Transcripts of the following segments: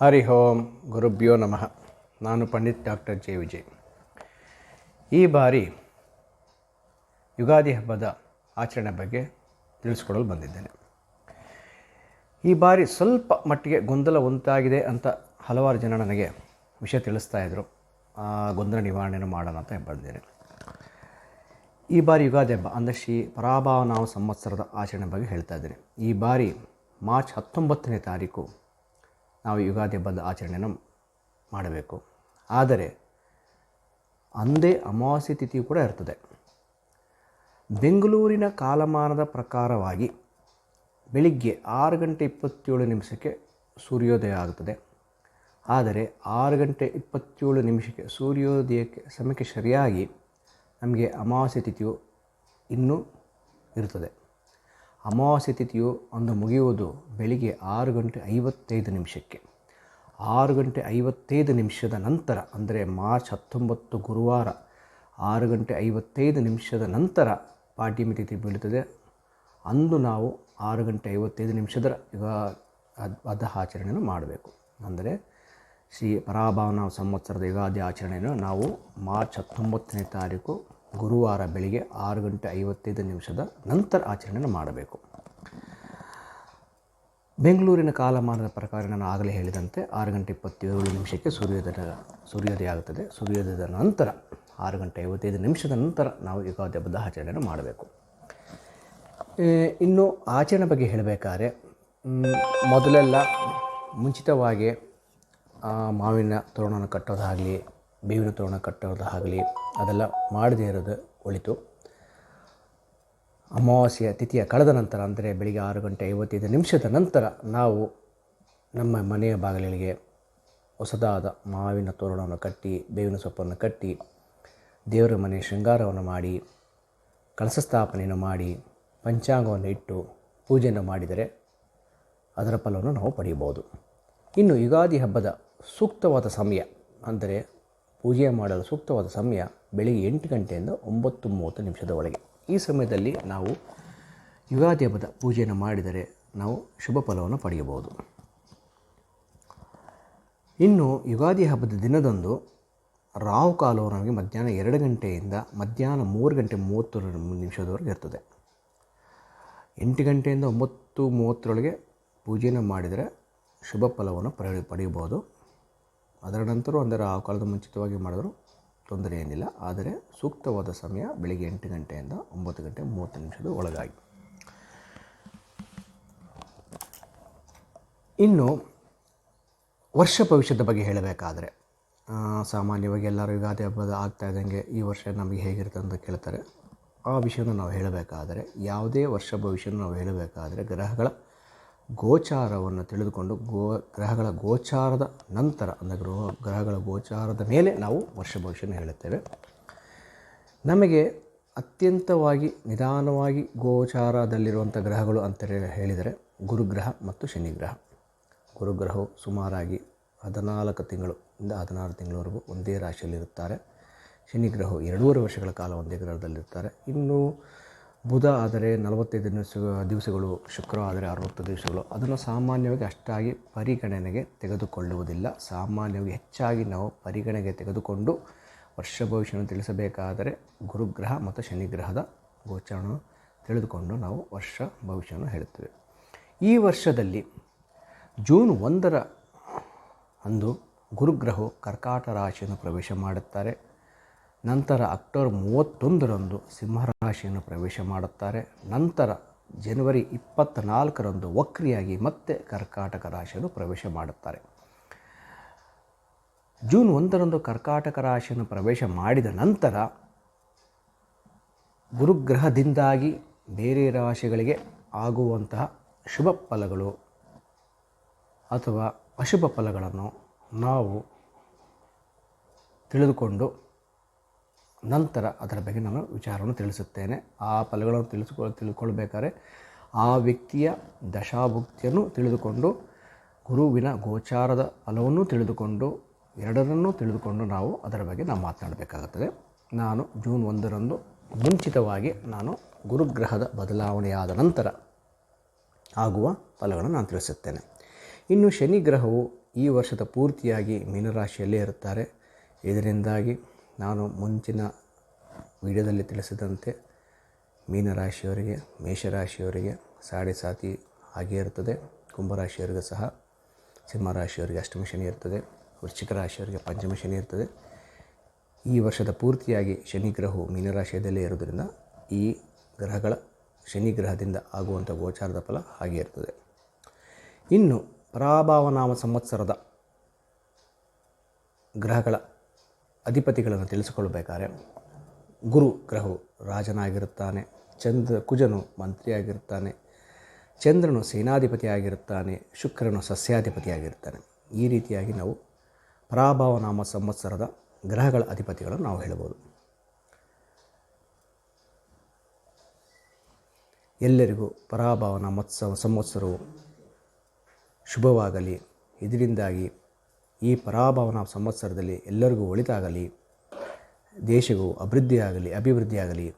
ಹರಿ ಓಂ ಗುರುಭ್ಯೋ ನಮಃ. ನಾನು ಪಂಡಿತ್ ಡಾಕ್ಟರ್ ಜೆ ವಿಜಯ್. ಈ ಬಾರಿ ಯುಗಾದಿ ಹಬ್ಬದ ಆಚರಣೆ ಬಗ್ಗೆ ತಿಳಿಸ್ಕೊಡಲು ಬಂದಿದ್ದೇನೆ. ಈ ಬಾರಿ ಸ್ವಲ್ಪ ಮಟ್ಟಿಗೆ ಗೊಂದಲ ಉಂಟಾಗಿದೆ ಅಂತ ಹಲವಾರು ಜನ ನನಗೆ ವಿಷಯ ತಿಳಿಸ್ತಾ ಇದ್ದರು. ಆ ಗೊಂದಲ ನಿವಾರಣೆಯನ್ನು ಮಾಡೋಣ ಅಂತ ಬಂದಿದ್ದೇನೆ. ಈ ಬಾರಿ ಯುಗಾದಿ ಹಬ್ಬ ಅಂದರೆ ಶ್ರೀ ಪರಾಭವನಾಮ ಸಂವತ್ಸರದ ಆಚರಣೆ ಬಗ್ಗೆ ಹೇಳ್ತಾ ಇದ್ದೇನೆ. ಈ ಬಾರಿ ಮಾರ್ಚ್ 19ನೇ ತಾರೀಕು ನಾವು ಯುಗಾದಿ ಹಬ್ಬದ ಆಚರಣೆಯನ್ನು ಮಾಡಬೇಕು. ಆದರೆ ಅಂದೇ ಅಮಾವಾಸ್ಯೆ ತಿಥಿಯು ಕೂಡ ಇರ್ತದೆ. ಬೆಂಗಳೂರಿನ ಕಾಲಮಾನದ ಪ್ರಕಾರವಾಗಿ ಬೆಳಿಗ್ಗೆ 6:27 ಸೂರ್ಯೋದಯ ಆಗುತ್ತದೆ. ಆದರೆ 6:27 ಸೂರ್ಯೋದಯಕ್ಕೆ ಸಮಯಕ್ಕೆ ಸರಿಯಾಗಿ ನಮಗೆ ಅಮಾವಾಸ್ಯೆ ತಿಥಿಯು ಇನ್ನೂ ಇರುತ್ತದೆ. ಅಮಾವಾಸ್ಯೆ ತಿಥಿಯು ಅಂದು ಮುಗಿಯುವುದು ಬೆಳಿಗ್ಗೆ 6:55. 6:55 ನಂತರ ಅಂದರೆ ಮಾರ್ಚ್ 19 ಗುರುವಾರ 6:55 ನಂತರ ಪಾಡ್ಯಮಿ ತಿಥಿ ಬೀಳುತ್ತದೆ. ಅಂದು ನಾವು 6:55 ಯುಗಾದಿ ಆಚರಣೆಯನ್ನು ಮಾಡಬೇಕು. ಅಂದರೆ ಶ್ರೀ ಪರಾಭವನಾಮ ಸಂವತ್ಸರದ ಯುಗಾದಿ ಆಚರಣೆಯನ್ನು ನಾವು ಮಾರ್ಚ್ 19ನೇ ತಾರೀಕು ಗುರುವಾರ ಬೆಳಿಗ್ಗೆ 6:55 ನಂತರ ಆಚರಣೆಯನ್ನು ಮಾಡಬೇಕು. ಬೆಂಗಳೂರಿನ ಕಾಲಮಾನದ ಪ್ರಕಾರ ನಾನು ಆಗಲೇ ಹೇಳಿದಂತೆ 6:27 ಸೂರ್ಯೋದಯ ಆಗುತ್ತದೆ. ಸೂರ್ಯೋದಯದ ನಂತರ 6:55 ನಂತರ ನಾವು ಯುಗಾದಿ ಹಬ್ಬದ ಆಚರಣೆಯನ್ನು ಮಾಡಬೇಕು. ಇನ್ನು ಆಚರಣೆ ಬಗ್ಗೆ ಹೇಳಬೇಕಾದ್ರೆ ಮೊದಲೆಲ್ಲ ಮುಂಚಿತವಾಗಿ ಮಾವಿನ ತೋರಣವನ್ನು ಕಟ್ಟೋದಾಗಲಿ, ಬೇವಿನ ತೋರಣ ಕಟ್ಟೋದಾಗಲಿ ಅದೆಲ್ಲ ಮಾಡದೇ ಇರೋದು ಒಳಿತು. ಅಮಾವಾಸ್ಯೆಯ ತಿಥಿಯ ಕಳೆದ ನಂತರ ಅಂದರೆ ಬೆಳಿಗ್ಗೆ 6:55 ನಂತರ ನಾವು ನಮ್ಮ ಮನೆಯ ಬಾಗಿಲಿಗೆ ಹೊಸದಾದ ಮಾವಿನ ತೋರಣವನ್ನು ಕಟ್ಟಿ, ಬೇವಿನ ಸೊಪ್ಪನ್ನು ಕಟ್ಟಿ, ದೇವರ ಮನೆ ಶೃಂಗಾರವನ್ನು ಮಾಡಿ, ಕಳಶ ಸ್ಥಾಪನೆಯನ್ನು ಮಾಡಿ, ಪಂಚಾಂಗವನ್ನು ಇಟ್ಟು ಪೂಜೆಯನ್ನು ಮಾಡಿದರೆ ಅದರ ಫಲವನ್ನು ನಾವು ಪಡೆಯಬಹುದು. ಇನ್ನು ಯುಗಾದಿ ಹಬ್ಬದ ಸೂಕ್ತವಾದ ಸಮಯ ಅಂದರೆ ಪೂಜೆ ಮಾಡಲು ಸೂಕ್ತವಾದ ಸಮಯ ಬೆಳಿಗ್ಗೆ 8 ಗಂಟೆಯಿಂದ 9:30 ಒಳಗೆ. ಈ ಸಮಯದಲ್ಲಿ ನಾವು ಯುಗಾದಿ ಹಬ್ಬದ ಪೂಜೆಯನ್ನು ಮಾಡಿದರೆ ನಾವು ಶುಭ ಫಲವನ್ನು ಪಡೆಯಬಹುದು. ಇನ್ನು ಯುಗಾದಿ ಹಬ್ಬದ ದಿನದಂದು ರಾಹುಕಾಲವು ನಮಗೆ ಮಧ್ಯಾಹ್ನ 2 ಗಂಟೆಯಿಂದ ಮಧ್ಯಾಹ್ನ 3:30 ಇರ್ತದೆ. 8 ಗಂಟೆಯಿಂದ 9:30 ಪೂಜೆಯನ್ನು ಮಾಡಿದರೆ ಶುಭ ಫಲವನ್ನು ಪಡೆಯಬಹುದು. ಅದರ ನಂತರ ಅಂದರೆ ರಾಹುಕಾಲದ ಮುಂಚಿತವಾಗಿ ಮಾಡಿದರೂ ತೊಂದರೆ ಏನಿಲ್ಲ. ಆದರೆ ಸೂಕ್ತವಾದ ಸಮಯ ಬೆಳಿಗ್ಗೆ 8 ಗಂಟೆಯಿಂದ 9:30 ಒಳಗಾಗಿ. ಇನ್ನು ವರ್ಷ ಭವಿಷ್ಯದ ಬಗ್ಗೆ ಹೇಳಬೇಕಾದರೆ ಸಾಮಾನ್ಯವಾಗಿ ಎಲ್ಲರೂ ಯುಗಾದಿ ಹಬ್ಬದ ಆಗ್ತಾ ಇದ್ದಂಗೆ ಈ ವರ್ಷ ನಮಗೆ ಹೇಗಿರುತ್ತೆ ಅಂತ ಕೇಳ್ತಾರೆ. ಆ ವಿಷಯವನ್ನು ನಾವು ಹೇಳಬೇಕಾದರೆ, ಯಾವುದೇ ವರ್ಷ ಭವಿಷ್ಯನ ನಾವು ಹೇಳಬೇಕಾದರೆ ಗ್ರಹಗಳ ಗೋಚಾರವನ್ನು ತಿಳಿದುಕೊಂಡು ಗ್ರಹಗಳ ಗೋಚಾರದ ನಂತರ ಅಂದರೆ ಗ್ರಹಗಳ ಗೋಚಾರದ ಮೇಲೆ ನಾವು ವರ್ಷ ಭವಿಷ್ಯನ ಹೇಳುತ್ತೇವೆ. ನಮಗೆ ಅತ್ಯಂತವಾಗಿ ನಿಧಾನವಾಗಿ ಗೋಚಾರದಲ್ಲಿರುವಂಥ ಗ್ರಹಗಳು ಅಂತ ಹೇಳಿದರೆ ಗುರುಗ್ರಹ ಮತ್ತು ಶನಿಗ್ರಹ. ಗುರುಗ್ರಹವು ಸುಮಾರಾಗಿ 14 ತಿಂಗಳಿಂದ 16 ತಿಂಗಳವರೆಗೂ ಒಂದೇ ರಾಶಿಯಲ್ಲಿರುತ್ತಾರೆ. ಶನಿಗ್ರಹವು 2.5 ವರ್ಷಗಳ ಕಾಲ ಒಂದೇ ಗ್ರಹದಲ್ಲಿರ್ತಾರೆ. ಇನ್ನು ಬುಧ ಆದರೆ 45 ದಿವಸಗಳು, ಶುಕ್ರ ಆದರೆ 60 ದಿವಸಗಳು. ಅದನ್ನು ಸಾಮಾನ್ಯವಾಗಿ ಅಷ್ಟಾಗಿ ಪರಿಗಣನೆಗೆ ತೆಗೆದುಕೊಳ್ಳುವುದಿಲ್ಲ. ಸಾಮಾನ್ಯವಾಗಿ ಹೆಚ್ಚಾಗಿ ನಾವು ಪರಿಗಣನೆಗೆ ತೆಗೆದುಕೊಂಡು ವರ್ಷ ಭವಿಷ್ಯವನ್ನು ತಿಳಿಸಬೇಕಾದರೆ ಗುರುಗ್ರಹ ಮತ್ತು ಶನಿಗ್ರಹದ ಗೋಚಾರವನ್ನು ತಿಳಿದುಕೊಂಡು ನಾವು ವರ್ಷ ಭವಿಷ್ಯವನ್ನು ಹೇಳುತ್ತೇವೆ. ಈ ವರ್ಷದಲ್ಲಿ ಜೂನ್ 1 ಅಂದು ಗುರುಗ್ರಹವು ಕರ್ಕಾಟ ರಾಶಿಯನ್ನು ಪ್ರವೇಶ ಮಾಡುತ್ತಾರೆ. ನಂತರ ಅಕ್ಟೋಬರ್ 31 ಸಿಂಹರಾಶಿಯನ್ನು ಪ್ರವೇಶ ಮಾಡುತ್ತಾರೆ. ನಂತರ ಜನವರಿ 24 ವಕ್ರಿಯಾಗಿ ಮತ್ತೆ ಕರ್ಕಾಟಕ ರಾಶಿಯನ್ನು ಪ್ರವೇಶ ಮಾಡುತ್ತಾರೆ. ಜೂನ್ 1 ಕರ್ಕಾಟಕ ರಾಶಿಯನ್ನು ಪ್ರವೇಶ ಮಾಡಿದ ನಂತರ ಗುರುಗ್ರಹದಿಂದಾಗಿ ಬೇರೆ ರಾಶಿಗಳಿಗೆ ಆಗುವಂತಹ ಶುಭ ಫಲಗಳು ಅಥವಾ ಅಶುಭ ಫಲಗಳನ್ನು ನಾವು ತಿಳಿದುಕೊಂಡು ನಂತರ ಅದರ ಬಗ್ಗೆ ನಾನು ವಿಚಾರವನ್ನು ತಿಳಿಸುತ್ತೇನೆ. ಆ ಫಲಗಳನ್ನು ತಿಳ್ಕೊಳ್ಬೇಕಾದ್ರೆ ಆ ವ್ಯಕ್ತಿಯ ದಶಾಭುಕ್ತಿಯನ್ನು ತಿಳಿದುಕೊಂಡು, ಗುರುವಿನ ಗೋಚಾರದ ಫಲವನ್ನು ತಿಳಿದುಕೊಂಡು, ಎರಡರನ್ನೂ ತಿಳಿದುಕೊಂಡು ನಾವು ಅದರ ಬಗ್ಗೆ ನಾವು ಮಾತನಾಡಬೇಕಾಗುತ್ತದೆ. ನಾನು ಜೂನ್ 1 ಮುಂಚಿತವಾಗಿ ನಾನು ಗುರುಗ್ರಹದ ಬದಲಾವಣೆಯಾದ ನಂತರ ಆಗುವ ಫಲಗಳನ್ನು ನಾನು ತಿಳಿಸುತ್ತೇನೆ. ಇನ್ನು ಶನಿಗ್ರಹವು ಈ ವರ್ಷದ ಪೂರ್ತಿಯಾಗಿ ಮೀನರಾಶಿಯಲ್ಲೇ ಇರುತ್ತಾರೆ. ಇದರಿಂದಾಗಿ ನಾನು ಮುಂಚಿನ ವಿಡಿಯೋದಲ್ಲಿ ತಿಳಿಸಿದಂತೆ ಮೀನರಾಶಿಯವರಿಗೆ, ಮೇಷರಾಶಿಯವರಿಗೆ ಸಾಡೆ ಸಾತಿ ಹಾಗೇ ಇರ್ತದೆ. ಕುಂಭರಾಶಿಯವರಿಗೆ ಸಹ, ಸಿಂಹರಾಶಿಯವರಿಗೆ ಅಷ್ಟಮ ಶನಿ ಇರ್ತದೆ. ವೃಶ್ಚಿಕ ರಾಶಿಯವರಿಗೆ ಪಂಚಮ ಶನಿ ಇರ್ತದೆ. ಈ ವರ್ಷದ ಪೂರ್ತಿಯಾಗಿ ಶನಿ ಗ್ರಹವು ಮೀನರಾಶಿಯಲ್ಲೇ ಇರೋದರಿಂದ ಈ ಗ್ರಹಗಳ ಶನಿ ಗ್ರಹದಿಂದ ಆಗುವಂಥ ಗೋಚಾರದ ಫಲ ಹಾಗೆ ಇರ್ತದೆ. ಇನ್ನು ಪರಾಭವನಾಮ ಸಂವತ್ಸರದ ಗ್ರಹಗಳ ಅಧಿಪತಿಗಳನ್ನು ತಿಳಿಸಿಕೊಳ್ಳಬೇಕಾದ್ರೆ, ಗುರು ಗ್ರಹವು ರಾಜನಾಗಿರುತ್ತಾನೆ, ಕುಜನು ಮಂತ್ರಿಯಾಗಿರುತ್ತಾನೆ, ಚಂದ್ರನು ಸೇನಾಧಿಪತಿಯಾಗಿರುತ್ತಾನೆ, ಶುಕ್ರನು ಸಸ್ಯಾಧಿಪತಿಯಾಗಿರ್ತಾನೆ. ಈ ರೀತಿಯಾಗಿ ನಾವು ಪರಾಭವನಾಮ ಸಂವತ್ಸರದ ಗ್ರಹಗಳ ಅಧಿಪತಿಗಳನ್ನು ನಾವು ಹೇಳ್ಬೋದು. ಎಲ್ಲರಿಗೂ ಪರಾಭವನಾಮ ಸಂವತ್ಸರವು ಶುಭವಾಗಲಿ. ಇದರಿಂದಾಗಿ ಈ ಪರಾಭವನಾಮ ಸಂವತ್ಸರದಲ್ಲಿ ಎಲ್ಲರಿಗೂ ಒಳಿತಾಗಲಿ, ದೇಶವು ಅಭಿವೃದ್ಧಿಯಾಗಲಿ,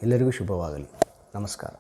ಎಲ್ಲರಿಗೂ ಶುಭವಾಗಲಿ. ನಮಸ್ಕಾರ.